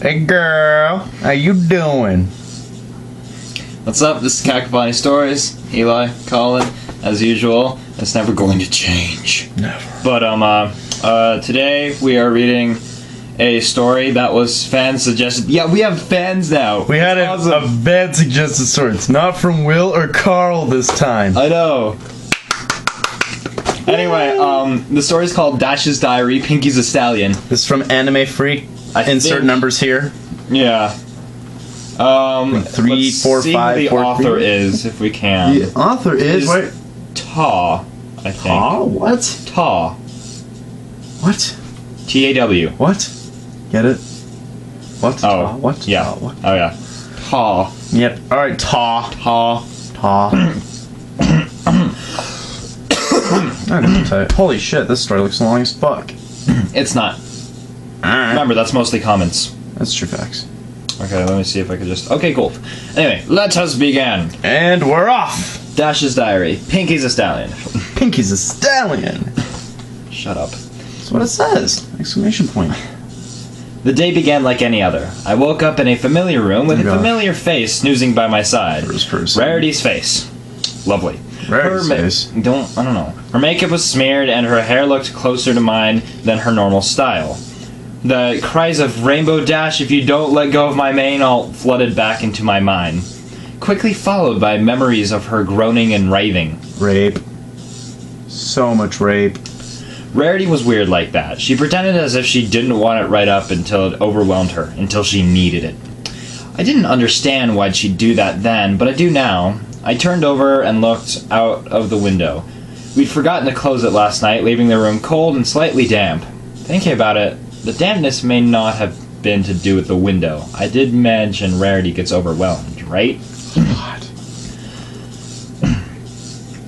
Hey girl, how you doing? What's up? This is Cacophony Stories. Eli, Colin, as usual. It's never going to change. Never. But today we are reading a story that was fan suggested. Yeah, we have fans now. We had a bad suggested story. It's not from Will or Carl this time. I know. Anyway, the story is called Dash's Diary, Pinkie's a Stallion. This is from Anime Freak. Insert numbers here. Yeah. 3, 4, 5, the 4, author 3. is, if we can. The author is what? Ta, I think. Ta? What? Ta. What? T-A-W. What? Get it? What? Oh. Ta? What? Yeah. Ta? What? Oh, yeah. Ta. Yep. Alright, Ta. Ta. Ta. I'm gonna tell you. Holy shit, this story looks long as fuck. It's not. Alright. Remember, that's mostly comments. That's true facts. Okay, let me see if I can just... Okay, cool. Anyway, let us begin. And we're off! Dash's Diary. Pinkie's a Stallion. Pinkie's a Stallion! Shut up. That's what it says. Exclamation point. The day began like any other. I woke up in a familiar room with a familiar face snoozing by my side. First person. Rarity's face. Lovely. Rarity's face? I don't know. Her makeup was smeared and her hair looked closer to mine than her normal style. The cries of Rainbow Dash, if you don't let go of my mane, all flooded back into my mind. Quickly followed by memories of her groaning and raving. Rape. So much rape. Rarity was weird like that. She pretended as if she didn't want it right up until it overwhelmed her, until she needed it. I didn't understand why'd she do that then, but I do now. I turned over and looked out of the window. We'd forgotten to close it last night, leaving the room cold and slightly damp. Thinking about it, the dampness may not have been to do with the window. I did mention Rarity gets overwhelmed, right? God.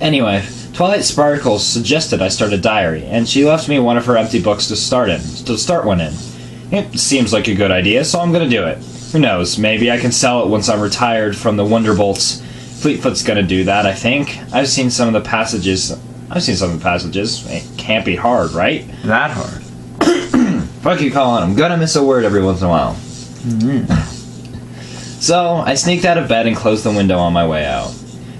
Anyway, Twilight Sparkles suggested I start a diary, and she left me one of her empty books to start one in. It seems like a good idea, so I'm gonna do it. Who knows, maybe I can sell it once I'm retired from the Wonderbolts. Fleetfoot's gonna do that, I think. I've seen some of the passages. It can't be hard, right? That hard. Fuck you, Colin. I'm gonna miss a word every once in a while. So, I sneaked out of bed and closed the window on my way out.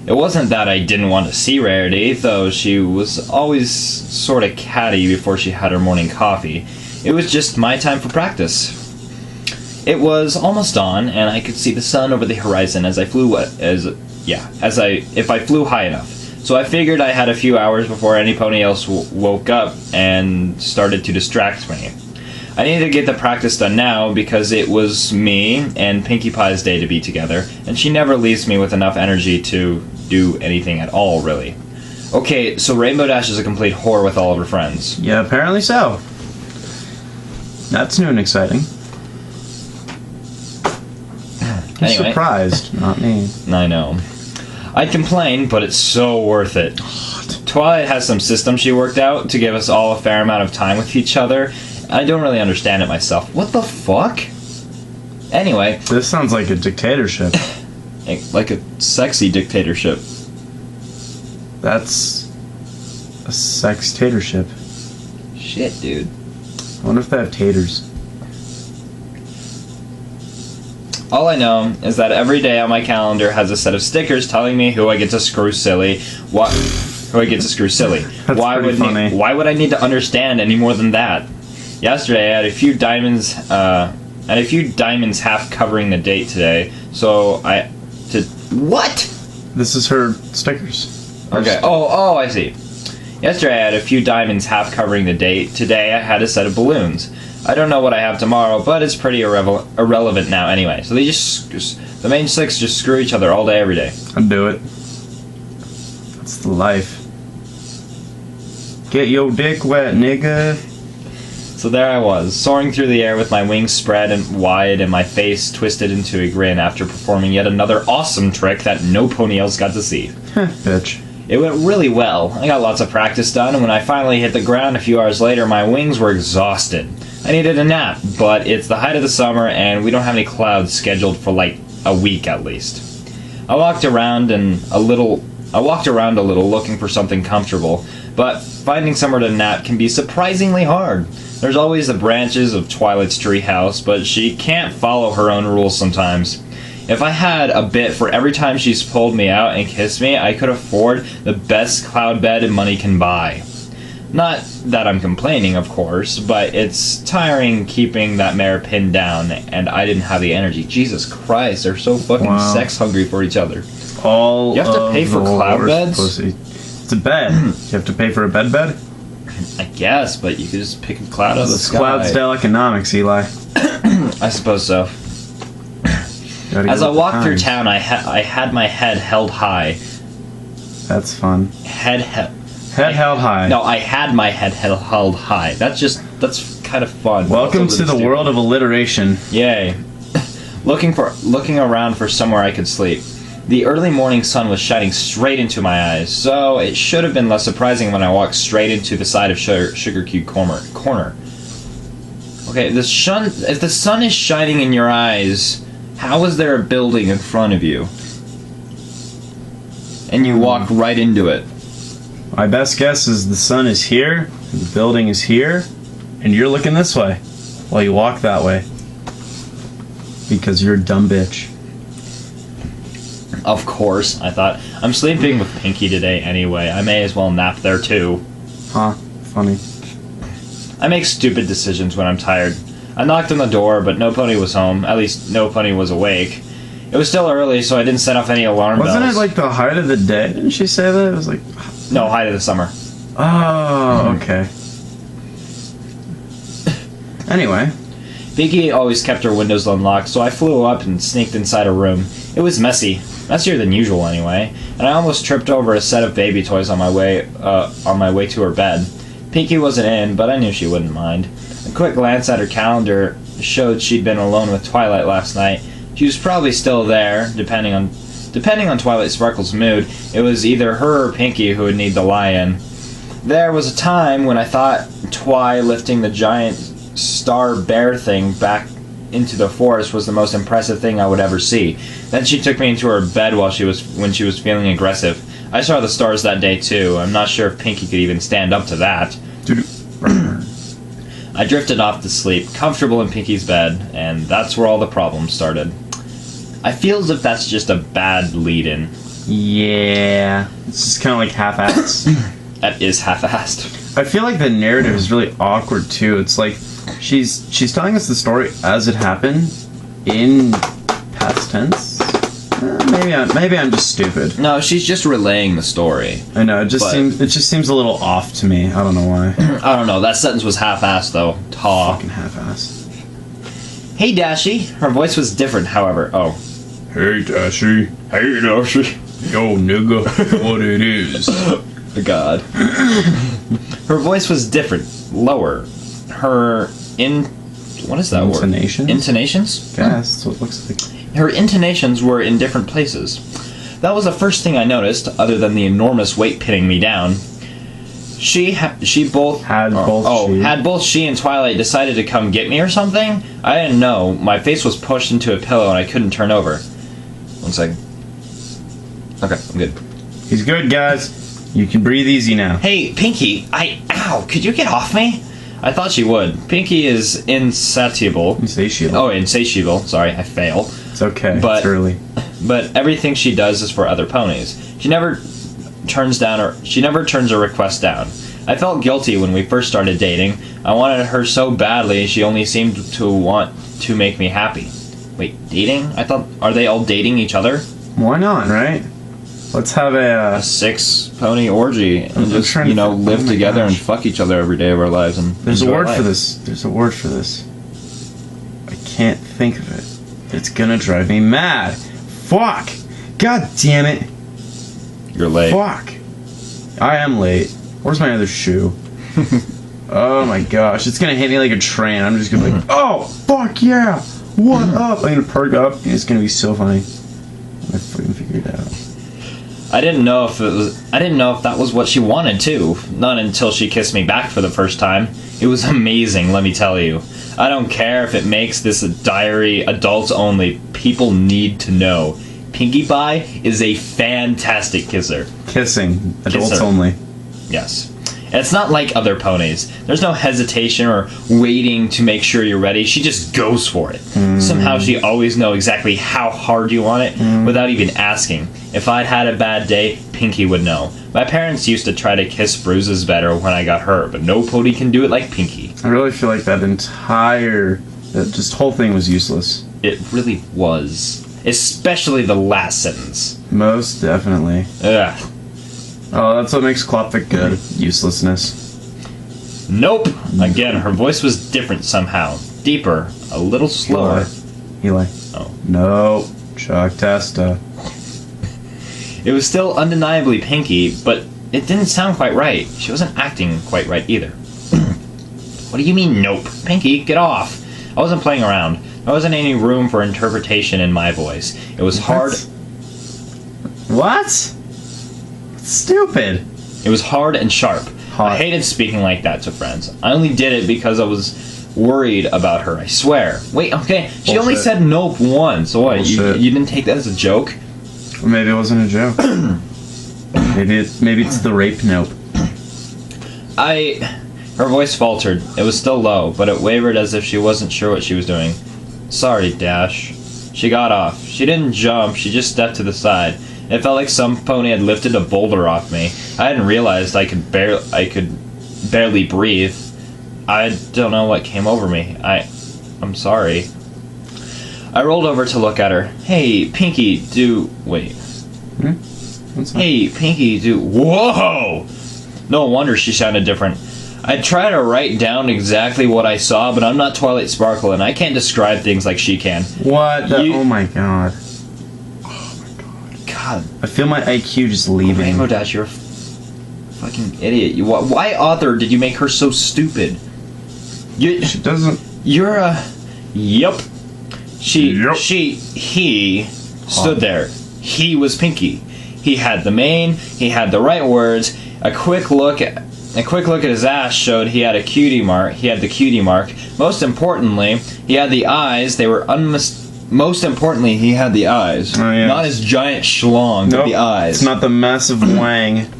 It wasn't that I didn't want to see Rarity, though she was always sort of catty before she had her morning coffee. It was just my time for practice. It was almost dawn, and I could see the sun over the horizon if I flew high enough. So I figured I had a few hours before any pony else woke up and started to distract me. I needed to get the practice done now because it was me and Pinkie Pie's day to be together, and she never leaves me with enough energy to do anything at all, really. Okay, so Rainbow Dash is a complete whore with all of her friends. Yeah, apparently so. That's new and exciting. I'm surprised, not me. I know. I'd complain, but it's so worth it. Twilight has some system she worked out to give us all a fair amount of time with each other. I don't really understand it myself. What the fuck? Anyway. This sounds like a dictatorship. Like a sexy dictatorship. That's a sextatorship. Shit, dude. I wonder if they have taters. All I know is that every day on my calendar has a set of stickers telling me who I get to screw silly. Who I get to screw silly. That's pretty funny. Why would I need to understand any more than that? Yesterday I had a few diamonds half covering the date today, so what? This is her stickers. Okay. Oh, I see. Yesterday I had a few diamonds half covering the date. Today I had a set of balloons. I don't know what I have tomorrow, but it's pretty irrelevant now anyway. So the main six just screw each other all day, every day. I'd do it. That's the life. Get your dick wet, nigga. So there I was, soaring through the air with my wings spread and wide and my face twisted into a grin after performing yet another awesome trick that no pony else got to see. Bitch. It went really well. I got lots of practice done, and when I finally hit the ground a few hours later, my wings were exhausted. I needed a nap, but it's the height of the summer and we don't have any clouds scheduled for like a week at least. I walked around a little looking for something comfortable, but finding somewhere to nap can be surprisingly hard. There's always the branches of Twilight's treehouse, but she can't follow her own rules sometimes. If I had a bit for every time she's pulled me out and kissed me, I could afford the best cloud bed money can buy. Not that I'm complaining, of course, but it's tiring keeping that mare pinned down, and I didn't have the energy. Jesus Christ, they're so fucking sex hungry for each other. All you have to pay for cloud beds? Pussy. It's a bed. You have to pay for a bed? I guess, but you could just pick a cloud out of the sky. Cloud-style economics, Eli. I suppose so. As I walked through town, I had my head held high. That's fun. Head held high. No, I had my head held high. That's kind of fun. Welcome to the world of alliteration. Yay. Looking around for somewhere I could sleep. The early morning sun was shining straight into my eyes, so it should have been less surprising when I walked straight into the side of Sugar Cube Corner. Okay, if the sun is shining in your eyes, how is there a building in front of you? And you walk right into it. My best guess is the sun is here, the building is here, and you're looking this way while you walk that way. Because you're a dumb bitch. Of course, I thought. I'm sleeping with Pinkie today anyway. I may as well nap there too. Huh, funny. I make stupid decisions when I'm tired. I knocked on the door, but no pony was home. At least, no pony was awake. It was still early, so I didn't set off any alarm bells. Wasn't it like the height of the day? Didn't she say that? It was like... No, height of the summer. Oh, okay. Anyway. Pinkie always kept her windows unlocked, so I flew up and sneaked inside her room. It was messy. Messier than usual, anyway. And I almost tripped over a set of baby toys on my way to her bed. Pinkie wasn't in, but I knew she wouldn't mind. A quick glance at her calendar showed she'd been alone with Twilight last night. She was probably still there, depending on Twilight Sparkle's mood. It was either her or Pinkie who would need the lie-in. There was a time when I thought Twi lifting the giant star bear thing back into the forest was the most impressive thing I would ever see. Then she took me into her bed when she was feeling aggressive. I saw the stars that day too. I'm not sure if Pinkie could even stand up to that. I drifted off to sleep, comfortable in Pinkie's bed, and that's where all the problems started. I feel as if that's just a bad lead-in. Yeah. It's just kind of like half-assed. That is half-assed. I feel like the narrative is really awkward, too. It's like she's telling us the story as it happened in past tense. Maybe I'm just stupid. No, she's just relaying the story. I know, it just seems a little off to me. I don't know why. I don't know, that sentence was half-assed, though. Fucking half-assed. Hey, Dashie. Her voice was different, however. Oh. Hey, Dashie. Hey, Dashie. Yo, nigga. What it is. God. Her voice was different. Lower. Her what is that word? Intonations? Yeah, that's what it looks like. Her intonations were in different places. That was the first thing I noticed, other than the enormous weight pinning me down. Had both she and Twilight decided to come get me or something? I didn't know. My face was pushed into a pillow and I couldn't turn over. 1 second. Okay, I'm good. He's good, guys. You can breathe easy now. Hey, Pinkie, ow, could you get off me? I thought she would. Pinkie is insatiable. Insatiable. Oh, insatiable. Sorry, I fail. It's okay. It's early. But everything she does is for other ponies. She never turns a request down. I felt guilty when we first started dating. I wanted her so badly, she only seemed to want to make me happy. Wait, dating? I thought, are they all dating each other? Why not, right? Let's have a 6-pony orgy and just, live together and fuck each other every day of our lives. And there's a word for this. There's a word for this. I can't think of it. It's gonna drive me mad. Fuck! God damn it! You're late. Fuck! I am late. Where's my other shoe? Oh my gosh, it's gonna hit me like a train. I'm just gonna be like, oh, fuck yeah! What up? I'm gonna perk up and it's gonna be so funny. I fucking figured it out. I didn't know if that was what she wanted too. Not until she kissed me back for the first time. It was amazing, let me tell you. I don't care if it makes this a diary adults only. People need to know. Pinkie Pie is a fantastic kisser. Kissing. Adults only. Yes. It's not like other ponies. There's no hesitation or waiting to make sure you're ready. She just goes for it. Somehow she always knows exactly how hard you want it without even asking. If I'd had a bad day, Pinkie would know. My parents used to try to kiss bruises better when I got hurt, but no pony can do it like Pinkie. I really feel like that whole thing was useless. It really was. Especially the last sentence. Most definitely. Ugh. Oh, that's what makes Klopvic good. Uselessness. Nope. Again, her voice was different somehow. Deeper. A little slower. Eli. Oh. No. Chuck Testa. It was still undeniably Pinkie, but it didn't sound quite right. She wasn't acting quite right either. What do you mean, nope? Pinkie, get off. I wasn't playing around. There wasn't any room for interpretation in my voice. It was hard. What? Stupid. It was hard and sharp. Hot. I hated speaking like that to friends. I only did it because I was worried about her, I swear. Wait, okay, she only said nope once. What, you didn't take that as a joke? Maybe it wasn't a joke. maybe it's the rape nope. Her voice faltered. It was still low, but it wavered as if she wasn't sure what she was doing. Sorry, Dash. She got off. She didn't jump, she just stepped to the side. It felt like some pony had lifted a boulder off me. I hadn't realized I could barely breathe. I don't know what came over me. I'm sorry. I rolled over to look at her. Hey, Pinkie, wait. Hey, Pinkie, whoa! No wonder she sounded different. I try to write down exactly what I saw, but I'm not Twilight Sparkle, and I can't describe things like she can. What? Oh my god. God. I feel my IQ just leaving. Rainbow Dash, you're a fucking idiot. Why, author, did you make her so stupid? She doesn't... You're a... Yep. Yep. He stood there. He was Pinkie. He had the mane, he had the right words. A quick look at his ass showed he had the cutie mark. Most importantly, he had the eyes. They were Most importantly, he had the eyes. Oh, yeah. Not his giant schlong, but the eyes. It's not the massive wang.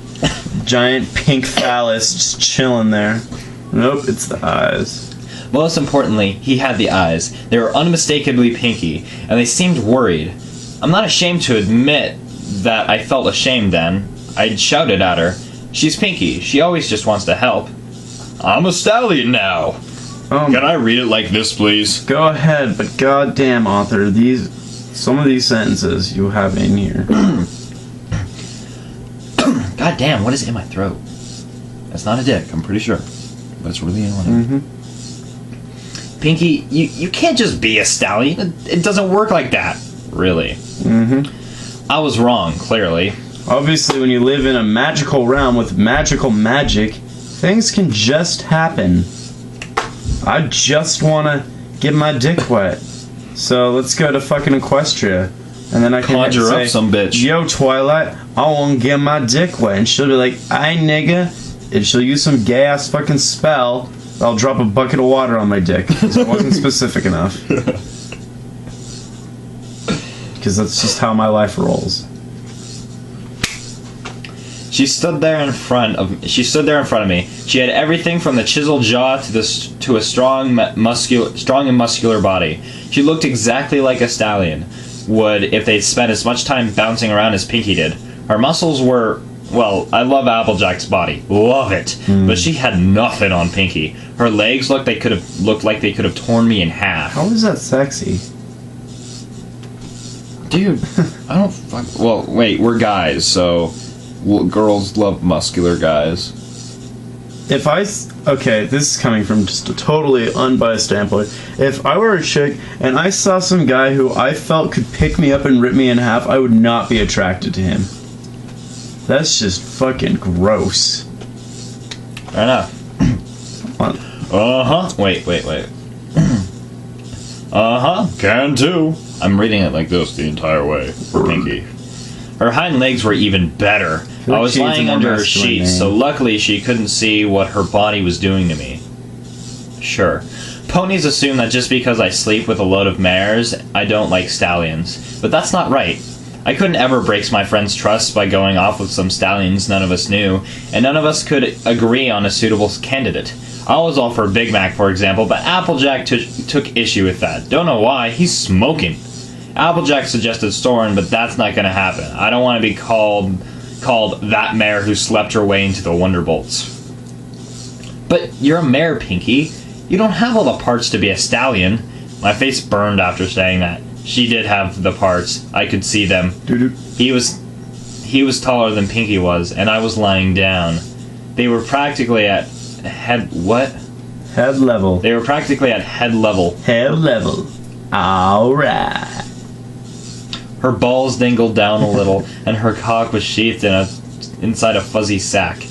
Giant pink phallus just chilling there. Nope, it's the eyes. Most importantly, he had the eyes. They were unmistakably Pinkie, and they seemed worried. I'm not ashamed to admit that I felt ashamed then. I shouted at her. She's Pinkie. She always just wants to help. I'm a Stallion now. Can I read it like this, please? Go ahead, but goddamn, author, some of these sentences you have in here. Goddamn, what is in my throat? That's not a dick, I'm pretty sure. That's really annoying. Pinkie, you can't just be a Stallion. It doesn't work like that. Really. I was wrong, clearly. Obviously, when you live in a magical realm with magical magic, things can just happen. I just want to get my dick wet. So let's go to fucking Equestria. And then I can conjure say, up some bitch. Yo, Twilight, I want to get my dick wet. And she'll be like, aye, nigga. And she'll use some gay-ass fucking spell. I'll drop a bucket of water on my dick. Because it wasn't specific enough. Because that's just how my life rolls. She stood there in front of me. She had everything from the chiseled jaw to a strong and muscular body. She looked exactly like a Stallion would if they'd spent as much time bouncing around as Pinkie did. Her muscles were, well, I love Applejack's body. Love it. But she had nothing on Pinkie. Her legs looked like they could have torn me in half. How is that sexy? Dude, I don't fuck... Well, wait, we're guys, so... girls love muscular guys. Okay, this is coming from just a totally unbiased standpoint. If I were a chick and I saw some guy who I felt could pick me up and rip me in half, I would not be attracted to him. That's just fucking gross. Fair enough. Wait. Can do. I'm reading it like this the entire way for Pinkie. Her hind legs were even better. I was lying under her sheets, so luckily she couldn't see what her body was doing to me. Sure. Ponies assume that just because I sleep with a load of mares, I don't like stallions. But that's not right. I couldn't ever break my friend's trust by going off with some stallions none of us knew, and none of us could agree on a suitable candidate. I was all for Big Mac, for example, but Applejack took issue with that. Don't know why. He's smoking. Applejack suggested Soren, but that's not going to happen. I don't want to be called that mare who slept her way into the Wonderbolts. But you're a mare, Pinkie. You don't have all the parts to be a stallion. My face burned after saying that. She did have the parts. I could see them. He was taller than Pinkie was, and I was lying down. They were practically at head level. They were practically at head level. Head level. Alright. Her balls dingled down a little, and her cock was sheathed inside a fuzzy sack.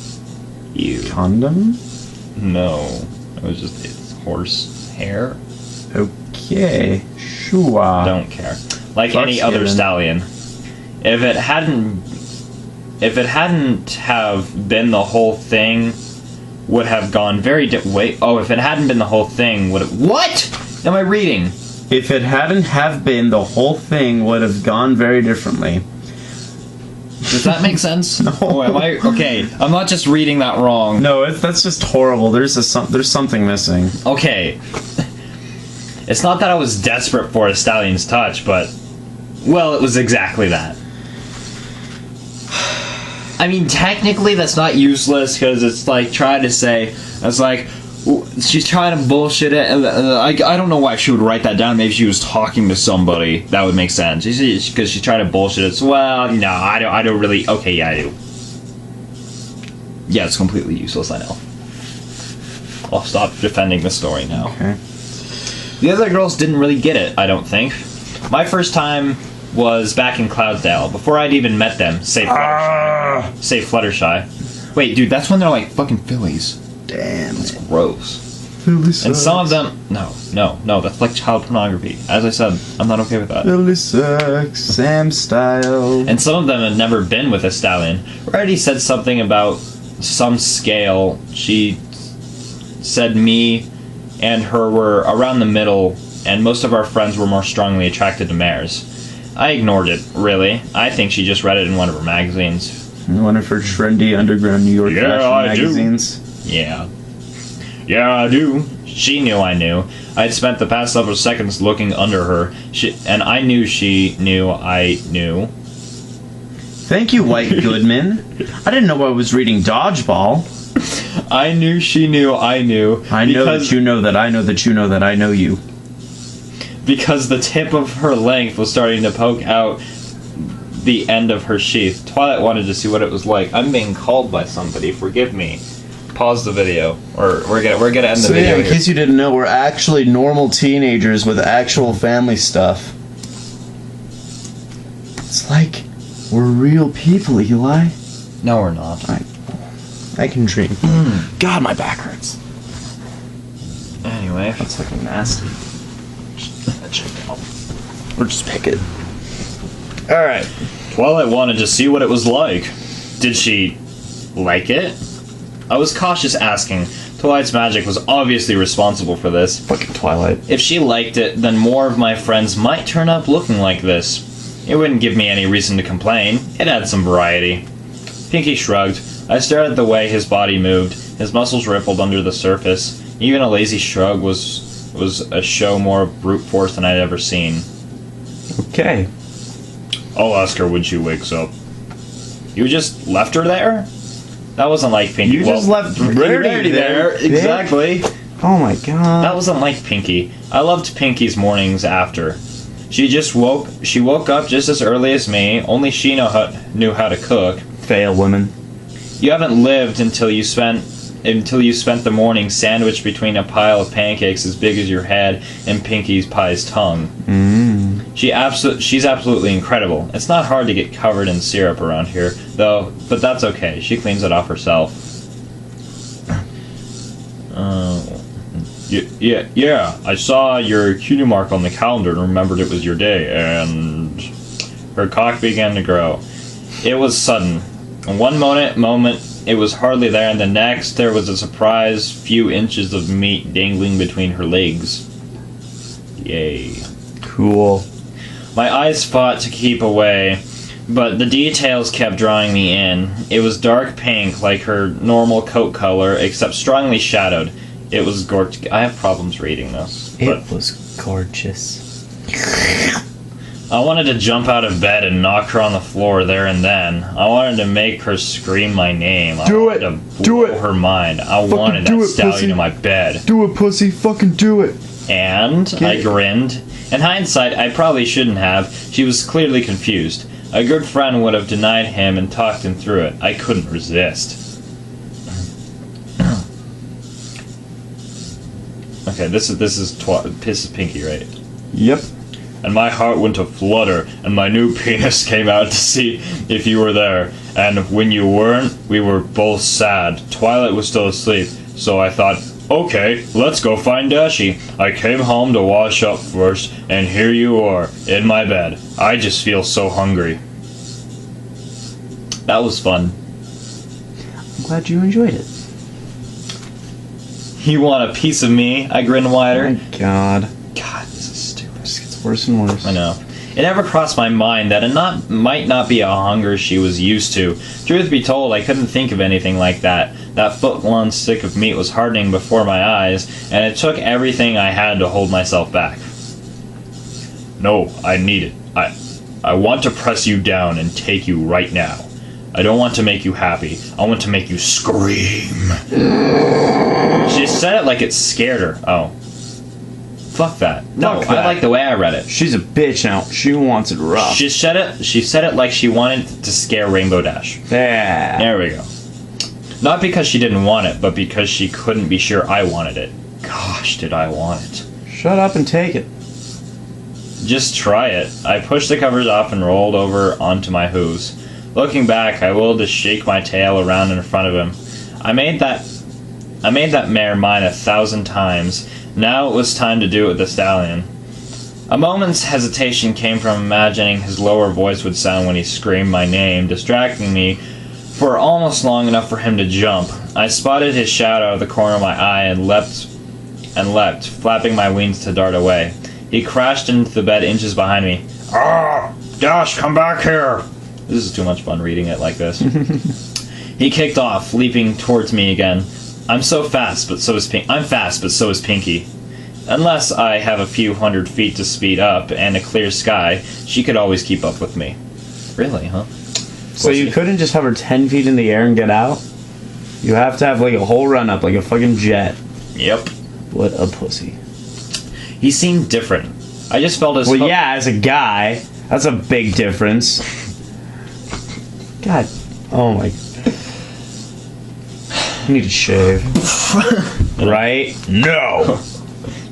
Ew. Condom? No. It was just its horse hair. Okay. Sure. Don't care. Like any other stallion. If it hadn't have been the whole thing, would have gone very if it hadn't been the whole thing, would have... What am I reading? If it hadn't have been, the whole thing would have gone very differently. Does that make sense? No. Oh, am I... Okay, I'm not just reading that wrong. No, that's just horrible. There's something missing. Okay. It's not that I was desperate for a stallion's touch, but... Well, it was exactly that. I mean, technically that's not useless, because it's like trying to say... It's like... She's trying to bullshit it. I don't know why she would write that down. Maybe she was talking to somebody. That would make sense. Because she's trying to bullshit it. So, well, no, I don't really... Okay, yeah, I do. Yeah, it's completely useless, I know. I'll stop defending the story now. Okay. The other girls didn't really get it, I don't think. My first time was back in Cloudsdale, before I'd even met them, save Fluttershy. Wait, dude, that's when they're like fucking fillies. Damn. That's gross. Philly sucks. And some of them... No, that's like child pornography. As I said, I'm not okay with that. Philly sucks, Sam style. And some of them had never been with a stallion. Rarity said something about some scale. She said me and her were around the middle, and most of our friends were more strongly attracted to mares. I ignored it, really. I think she just read it in one of her magazines. One of her trendy underground New York fashion magazines. Yeah, I do. She knew I knew. I had spent the past several seconds looking under her, and I knew she knew I knew. Thank you, White Goodman. I didn't know I was reading Dodgeball. I knew she knew I knew. I know that you know that I know that you know that I know you. Because the tip of her length was starting to poke out the end of her sheath. Twilight wanted to see what it was like. I'm being called by somebody. Forgive me. Pause the video, or we're gonna end the video. In case you didn't know, we're actually normal teenagers with actual family stuff. It's like we're real people, Eli. No, we're not. I can dream. God, my back hurts. Anyway, that's fucking nasty. Check it out. Or just pick it. All right. Twilight wanted to see what it was like. Did she like it? I was cautious asking. Twilight's magic was obviously responsible for this. Fucking Twilight. If she liked it, then more of my friends might turn up looking like this. It wouldn't give me any reason to complain. It had some variety. Pinkie shrugged. I stared at the way his body moved. His muscles rippled under the surface. Even a lazy shrug was a show more brute force than I'd ever seen. Okay. I'll ask her when she wakes up. You just left her there? That wasn't like Pinkie. You just left Rarity there. Exactly. Oh my god. That wasn't like Pinkie. I loved Pinkie's mornings after. She woke up just as early as me. Only she knew how to cook. Fail, women. You haven't lived until you spent the morning sandwiched between a pile of pancakes as big as your head and Pinkie's pie's tongue. She's absolutely incredible. It's not hard to get covered in syrup around here, though, but that's okay. She cleans it off herself. Yeah, I saw your cutie mark on the calendar and remembered it was your day, and her cock began to grow. It was sudden. In one moment, it was hardly there, and the next, there was a surprise few inches of meat dangling between her legs. Yay. Cool. My eyes fought to keep away, But the details kept drawing me in. It was dark pink, like her normal coat color, except strongly shadowed. It was gorgeous. I have problems reading this. It was gorgeous. I wanted to jump out of bed and knock her on the floor there and then. I wanted to make her scream my name. I wanted to blow her mind. I wanted that stallion in my bed. Do it, pussy. Fucking do it. And I grinned. In hindsight, I probably shouldn't have. She was clearly confused. A good friend would have denied him and talked him through it. I couldn't resist. Okay, this is Pinkie, right? Yep. And my heart went to flutter, and my new penis came out to see if you were there. And when you weren't, we were both sad. Twilight was still asleep, so I thought, okay, let's go find Dashi. I came home to wash up first, and here you are, in my bed. I just feel so hungry. That was fun. I'm glad you enjoyed it. You want a piece of me? I grinned wider. Oh my god. God, this is stupid. It just gets worse and worse. I know. It never crossed my mind that it might not be a hunger she was used to. Truth be told, I couldn't think of anything like that. That foot-long stick of meat was hardening before my eyes, and it took everything I had to hold myself back. No, I need it. I want to press you down and take you right now. I don't want to make you happy. I want to make you scream. She said it like it scared her. Oh. Fuck that. No, Fuck that. I like the way I read it. She's a bitch now. She wants it rough. She said it like she wanted to scare Rainbow Dash. Yeah. There we go. Not because she didn't want it, but because she couldn't be sure I wanted it. Gosh, did I want it. Shut up and take it. Just try it. I pushed the covers off and rolled over onto my hooves. Looking back, I willed to shake my tail around in front of him. I made that mare mine 1,000 times. Now it was time to do it with the stallion. A moment's hesitation came from imagining his lower voice would sound when he screamed my name, distracting me for almost long enough for him to jump. I spotted his shadow out of the corner of my eye and leapt, flapping my wings to dart away. He crashed into the bed inches behind me. Ah! Dash, come back here! This is too much fun reading it like this. He kicked off, leaping towards me again. I'm fast, but so is Pinkie. Unless I have a few hundred feet to speed up and a clear sky, she could always keep up with me. Really, huh? So you couldn't just hover 10 feet in the air and get out? You have to have like a whole run up, like a fucking jet. Yep. What a pussy. He seemed different. I just felt his... Well, yeah, as a guy, that's a big difference. God. Oh my... I need to shave. Right? No!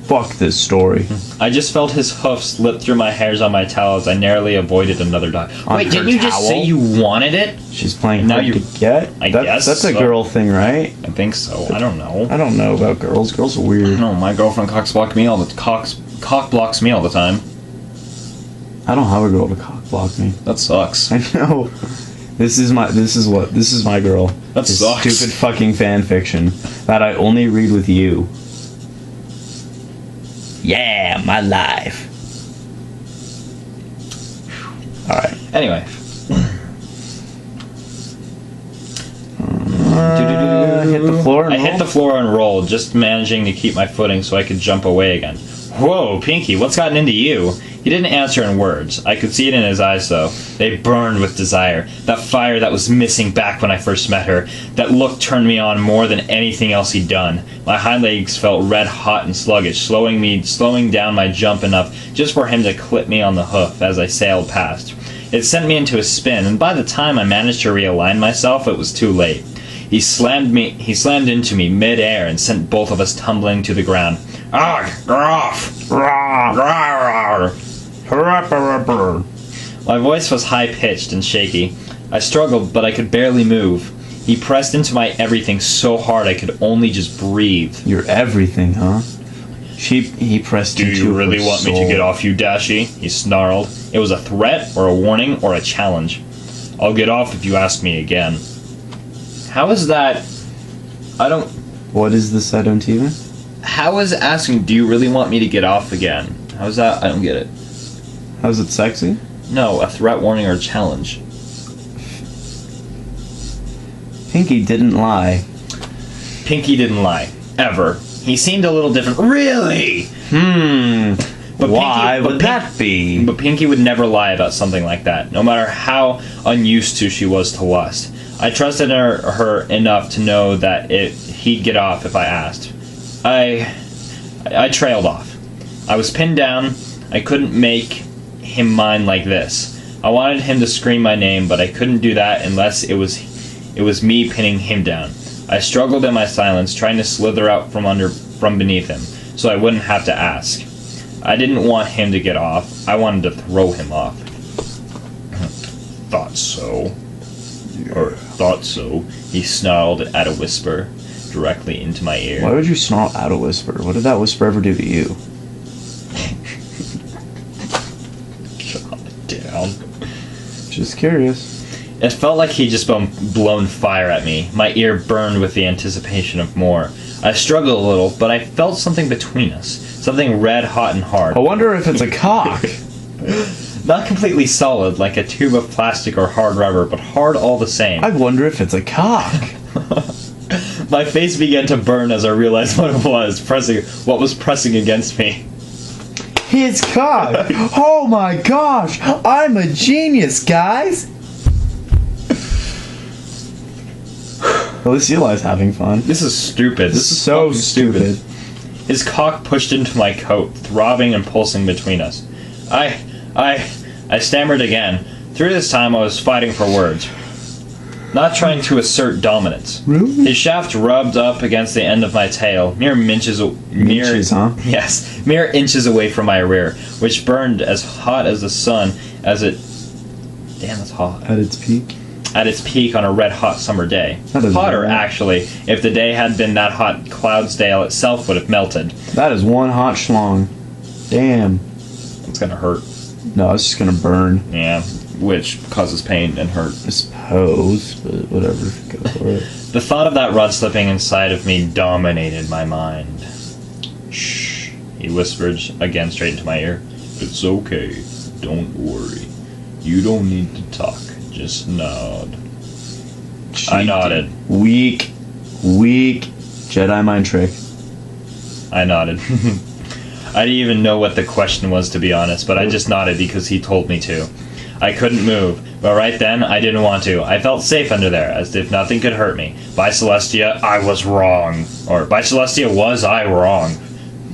Fuck this story. I just felt his hoof slip through my hairs on my towel as I narrowly avoided another dive. Wait, didn't you just say you wanted it? She's playing now hard to get? I guess that's a so. girl thing, right? I think so. I don't know. I don't know about girls. Girls are weird. No, my girlfriend cock blocks me all the time. I don't have a girl to cock block me. That sucks. I know. This is my girl. That this sucks. Stupid fucking fan fiction that I only read with you. Yeah, my life. Alright. Anyway. Hit the floor and I hit the floor and rolled, just managing to keep my footing so I could jump away again. Whoa, Pinkie, what's gotten into you? He didn't answer in words. I could see it in his eyes, though. They burned with desire. That fire that was missing back when I first met her. That look turned me on more than anything else he'd done. My hind legs felt red hot and sluggish, slowing down my jump enough just for him to clip me on the hoof as I sailed past. It sent me into a spin, and by the time I managed to realign myself, it was too late. He slammed into me mid-air and sent both of us tumbling to the ground. Ugh! Groff! My voice was high-pitched and shaky. I struggled, but I could barely move. He pressed into my everything so hard I could only just breathe. Your everything, huh? He pressed into Do you really want soul. me to get off you, Dashi? He snarled. It was a threat, or a warning, or a challenge. I'll get off if you ask me again. How is that... What is this? I don't even... How is asking, do you really want me to get off again? How's that? I don't get it. How's it sexy? No, a threat, warning, or a challenge. Pinkie didn't lie. Pinkie didn't lie. Ever. He seemed a little different. Really? But Why would that be? But Pinkie would never lie about something like that, no matter how unused to she was to lust. I trusted her enough to know that he'd get off if I asked. I trailed off. I was pinned down. I couldn't make him mine like this. I wanted him to scream my name, but I couldn't do that unless it was me pinning him down. I struggled in my silence, trying to slither out from beneath him, so I wouldn't have to ask. I didn't want him to get off. I wanted to throw him off. Thought so. Or thought so. He snarled at a whisper directly into my ear. Why would you snarl at a whisper? What did that whisper ever do to you? God damn. Just curious. It felt like he'd just blown fire at me. My ear burned with the anticipation of more. I struggled a little, but I felt something between us. Something red hot and hard. I wonder if it's a cock. Not completely solid, like a tube of plastic or hard rubber, but hard all the same. I wonder if it's a cock. My face began to burn as I realized what it was, what was pressing against me. His cock! Oh my gosh! I'm a genius, guys! At least Eli's having fun. This is stupid. This is so stupid. His cock pushed into my coat, throbbing and pulsing between us. I stammered again. Through this time I was fighting for words. Not trying to assert dominance. Really? His shaft rubbed up against the end of my tail, mere inches, huh? Yes, mere inches away from my rear, which burned as hot as the sun as it... Damn, that's hot. At its peak? At its peak on a red-hot summer day. That is hotter, right. Actually. If the day had been that hot, Cloudsdale itself would have melted. That is one hot schlong. Damn. It's gonna hurt. No, it's just gonna burn. Yeah, which causes pain and hurt. I suppose, but whatever. Go for it. The thought of that rod slipping inside of me dominated my mind. Shh, he whispered again straight into my ear. It's okay. Don't worry. You don't need to talk. Just nod. I nodded. Weak Jedi mind trick. I nodded. I didn't even know what the question was, to be honest, but I just nodded because he told me to. I couldn't move, but right then, I didn't want to. I felt safe under there, as if nothing could hurt me. By Celestia, I was wrong. Or, by Celestia, was I wrong?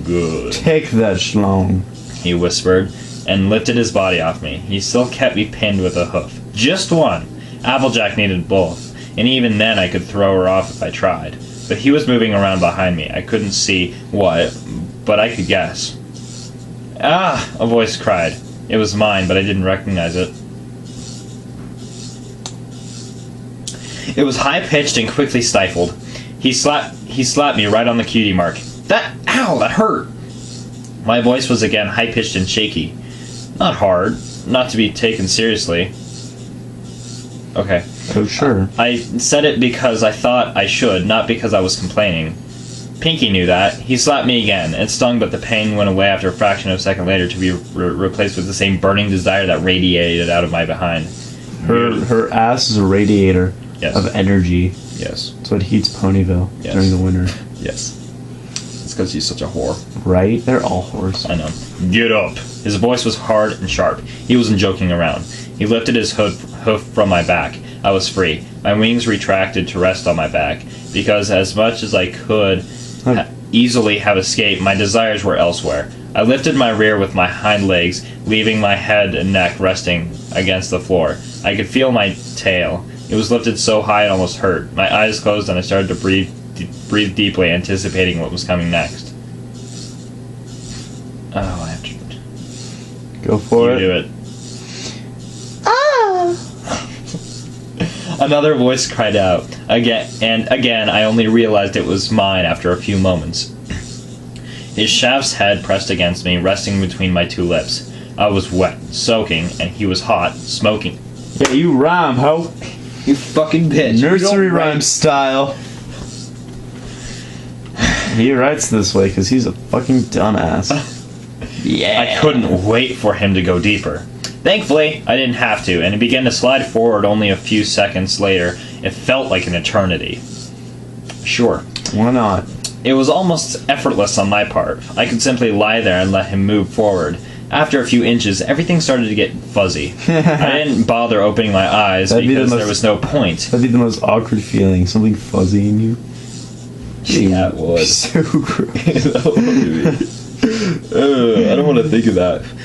Good. Take that schlong, he whispered, and lifted his body off me. He still kept me pinned with a hoof. Just one. Applejack needed both, and even then I could throw her off if I tried. But he was moving around behind me. I couldn't see what, but I could guess. Ah! A voice cried. It was mine, but I didn't recognize it. It was high-pitched and quickly stifled. He slapped me right on the cutie mark. Ow, that hurt! My voice was again high-pitched and shaky. Not hard, not to be taken seriously. Okay. Oh, sure. I said it because I thought I should, not because I was complaining. Pinkie knew that. He slapped me again. It stung, but the pain went away after a fraction of a second later to be replaced with the same burning desire that radiated out of my behind. Her ass is a radiator of energy. Yes. That's what heats Ponyville during the winter. Yes. It's because he's such a whore. Right? They're all whores. I know. Get up! His voice was hard and sharp. He wasn't joking around. He lifted his hoof from my back. I was free. My wings retracted to rest on my back, because as much as I could easily have escaped, my desires were elsewhere. I lifted my rear with my hind legs, leaving my head and neck resting against the floor. I could feel my tail. It was lifted so high it almost hurt. My eyes closed and I started to breathe deeply, anticipating what was coming next. Oh, I have to... Go for it. You do it. Another voice cried out. Again, I only realized it was mine after a few moments. His shaft's head pressed against me, resting between my two lips. I was wet, soaking, and he was hot, smoking. Yeah, you rhyme, ho. You fucking bitch. Nursery rhyme style. He writes this way because he's a fucking dumbass. Yeah. I couldn't wait for him to go deeper. Thankfully, I didn't have to, and it began to slide forward only a few seconds later. It felt like an eternity. Sure. Why not? It was almost effortless on my part. I could simply lie there and let him move forward. After a few inches, everything started to get fuzzy. I didn't bother opening my eyes because there was no point. That'd be the most awkward feeling. Something fuzzy in you. Yeah, it would. So great. I don't want to think of that.